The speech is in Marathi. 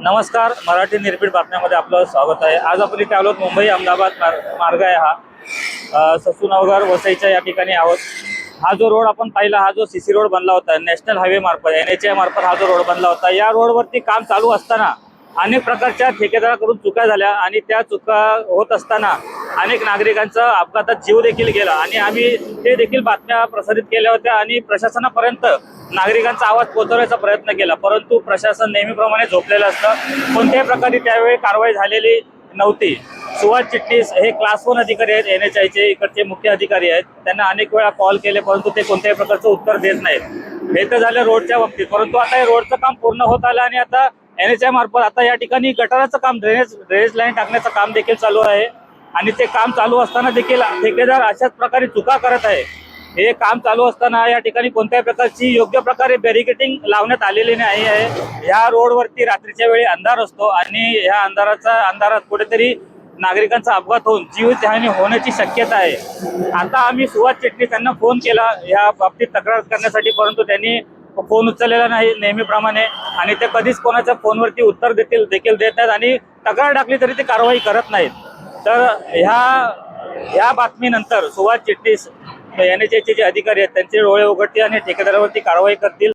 नमस्कार, मराठी निर्भीड बातम्यामध्ये आपलं स्वागत आहे। आज आपण इथे आलो मुंबई अहमदाबाद मार्ग आहे हा ससूनगर वसईच्या या ठिकाणी आहोत। हा जो रोड आपण पाहिला, हा जो सीसी रोड बनला होता नॅशनल हायवे मार्फत NHA मार्फत हा जो रोड बनला होता, या रोडवरती काम चालू असताना अनेक प्रकारच्या ठेकेदाराकडून चुका झाल्या आणि त्या चुका होत असताना अनेक नागरिकांचा अपघातात जीव देखील गेला आणि आम्ही ते देखील बातम्या प्रसारित केल्या होत्या आणि प्रशासनापर्यंत नागरिकांचा आवाज पोहोचवण्याचा प्रयत्न केला, परंतु प्रशासन नेहमीप्रमाणे झोपलेलं असतं। कोणत्याही प्रकारे त्यावेळी कारवाई झालेली नव्हती। सुभाष चिटणीस हे क्लास 1 अधिकारी आहेत, NHAचे इकडचे मुख्य अधिकारी आहेत। त्यांना अनेक वेळा कॉल केले, परंतु ते कोणत्याही प्रकारचं उत्तर देत नाहीत। हे तर झालं रोडच्या बाबतीत, परंतु आता हे रोडचं काम पूर्ण होत आलं आणि आता NHA मार्फत आता या ठिकाणी गटाराचं काम, ड्रेनेज लाईन टाकण्याचं काम देखील चालू आहे आणि ते काम चालू असताना देखील ठेकेदार अशाच प्रकारे चुका करत आहे। हे काम चालू असताना या ठिकाणी कोणत्याही प्रकारची योग्य प्रकारे बॅरिकेडिंग लावण्यात आलेली नाही आहे। या रोडवरती रात्रीच्या वेळी अंधार असतो आणि या अंधारात कुठेतरी नागरिकांचा अपघात होऊन जीवितहानी होण्याची शक्यता आहे। आता आम्ही सुभाष चिटणीस यांना फोन केला या बाबतीत तक्रार करण्यासाठी, परंतु त्यांनी फोन उचललेला नाही नेहमीप्रमाणे आणि ते कधीच कोणाच्या फोनवरती उत्तर देखील देत नाहीत आणि तक्रार टाकली तरी ते कारवाई करत नाहीत। तर ह्या बातमीनंतर सुभाष चिटणीस NHAचे जे अधिकारी आहेत त्यांचे डोळे उघडतील आणि ठेकेदारावरती कारवाई करतील।